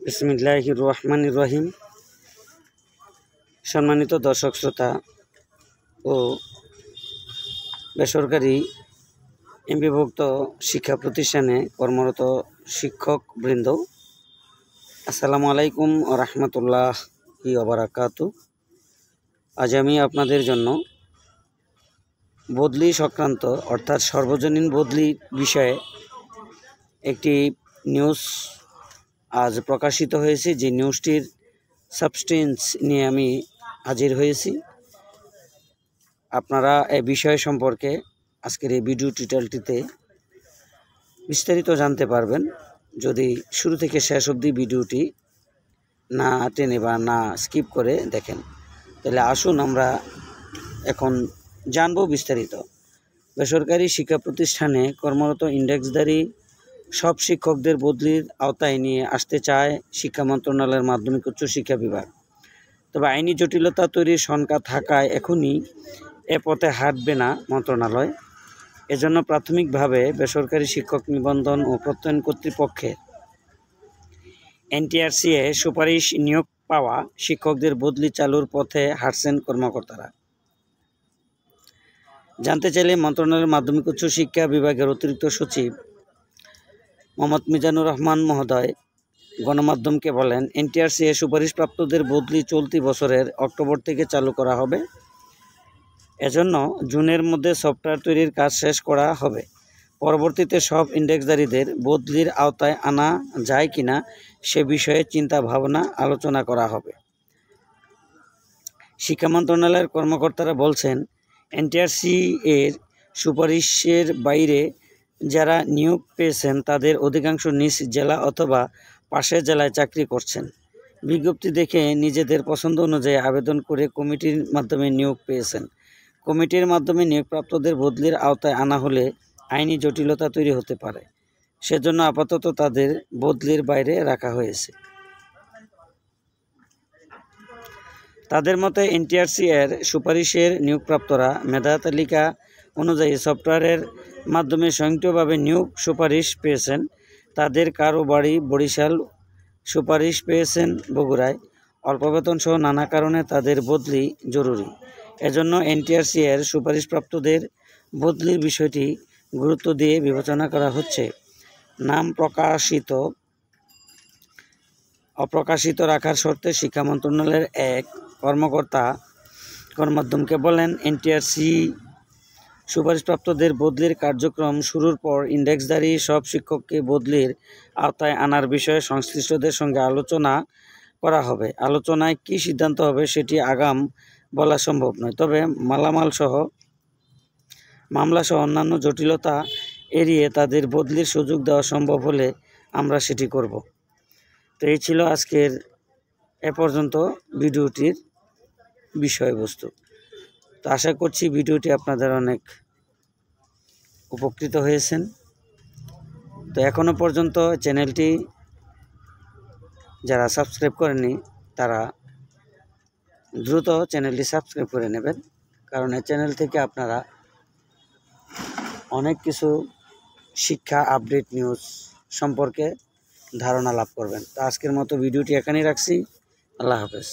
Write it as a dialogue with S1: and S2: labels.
S1: বিসমিল্লাহির রহমানির রহিম। সম্মানিত দর্শক শ্রোতা ও বেসরকারি এমপিভুক্ত শিক্ষা প্রতিষ্ঠানে কর্মরত শিক্ষক বৃন্দ, আসসালামু আলাইকুম ও রহমতুল্লাহি ওয়া বারাকাতুহু। আজ আমি আপনাদের জন্য বদলি সংক্রান্ত অর্থাৎ সর্বজনীন বদলি বিষয়ে একটি নিউজ আজ প্রকাশিত হয়েছে। যে নিউজটির সাবস্টেন্স নিয়ে আমি হাজির হয়েছি। আপনারা এই বিষয় সম্পর্কে আজকের এই ভিডিও টিউটোরিয়ালটিতে বিস্তারিত জানতে পারবেন যদি শুরু থেকে শেষ অবধি ভিডিওটি না টেনে বা না স্কিপ করে দেখেন। তাহলে আসুন আমরা এখন জানব বিস্তারিত। বেসরকারি শিক্ষা প্রতিষ্ঠানে কর্মরত ইন্ডেক্সধারী সব শিক্ষকদের বদলির আওতায় নিয়ে আসতে চায় শিক্ষা মন্ত্রণালয়ের মাধ্যমিক উচ্চ শিক্ষা বিভাগ। তবে আইনি জটিলতা তৈরির শঙ্কা থাকায় এখনই এ পথে হাঁটবে না মন্ত্রণালয়। এজন্য প্রাথমিকভাবে বেসরকারি শিক্ষক নিবন্ধন ও প্রত্যয়ন কর্তৃপক্ষের NTRCA সুপারিশ নিয়োগ পাওয়া শিক্ষকদের বদলি চালুর পথে হাঁটছেন কর্মকর্তারা। জানতে চাইলে মন্ত্রণালয়ের মাধ্যমিক উচ্চ শিক্ষা বিভাগের অতিরিক্ত সচিব মোহাম্মদ মিজানুর রহমান মহোদয় গণমাধ্যমকে বলেন, NTRCA সুপারিশপ্রাপ্তদের বদলি চলতি বছরের অক্টোবর থেকে চালু করা হবে। এজন্য জুনের মধ্যে সফটওয়্যার তৈরির কাজ শেষ করা হবে। পরবর্তীতে সব ইন্ডেক্সধারীদের বদলির আওতায় আনা যায় কিনা সে বিষয়ে চিন্তা ভাবনা আলোচনা করা হবে। শিক্ষা মন্ত্রণালয়ের কর্মকর্তারা বলছেন, NTRCA এর সুপারিশের বাইরে যারা নিয়োগ পেয়েছেন তাদের অধিকাংশ নিজ জেলা অথবা পাশের জেলায় চাকরি করছেন। বিজ্ঞপ্তি দেখে নিজেদের পছন্দ অনুযায়ী আবেদন করে কমিটির মাধ্যমে নিয়োগ পেয়েছেন। কমিটির মাধ্যমে নিয়োগপ্রাপ্তদের বদলির আওতায় আনা হলে আইনি জটিলতা তৈরি হতে পারে। সেজন্য আপাতত তাদের বদলির বাইরে রাখা হয়েছে। তাদের মতে NTRCA-র সুপারিশের নিয়োগপ্রাপ্তরা মেধা তালিকা অনুযায়ী সফটওয়্যারের মাধ্যমে স্বয়ংক্রিয়ভাবে নিয়োগ সুপারিশ পেয়েছেন। তাদের কারো বাড়ি বরিশাল, সুপারিশ পেয়েছেন বগুড়ায়। অল্প বেতন সহ নানা কারণে তাদের বদলি জরুরি। এজন্য NTRCA-র সুপারিশপ্রাপ্তদের বদলির বিষয়টি গুরুত্ব দিয়ে বিবেচনা করা হচ্ছে। নাম অপ্রকাশিত রাখার শর্তে শিক্ষা মন্ত্রণালয়ের এক কর্মকর্তা গণমাধ্যমকে বলেন, NTRCA সুপারিশপ্রাপ্তদের বদলির কার্যক্রম শুরুর পর ইন্ডেক্সধারী সব শিক্ষককে বদলির আওতায় আনার বিষয়ে সংশ্লিষ্টদের সঙ্গে আলোচনা করা হবে। আলোচনায় কী সিদ্ধান্ত হবে সেটি আগাম বলা সম্ভব নয়। তবে মামলাসহ অন্যান্য জটিলতা এড়িয়ে তাদের বদলির সুযোগ দেওয়া সম্ভব হলে আমরা সেটি করব। তো এই ছিল আজকের এ পর্যন্ত ভিডিওটির বিষয়বস্তু। তো আশা করছি ভিডিওটি আপনাদের অনেক উপকৃত হয়েছেন। তো এখনও পর্যন্ত চ্যানেলটি যারা সাবস্ক্রাইব করেনি তারা দ্রুত চ্যানেলটি সাবস্ক্রাইব করে নেবেন, কারণ এই চ্যানেল থেকে আপনারা অনেক কিছু শিক্ষা আপডেট নিউজ সম্পর্কে ধারণা লাভ করবেন। তো আজকের মতো ভিডিওটি এখানেই রাখছি। আল্লাহ হাফেজ।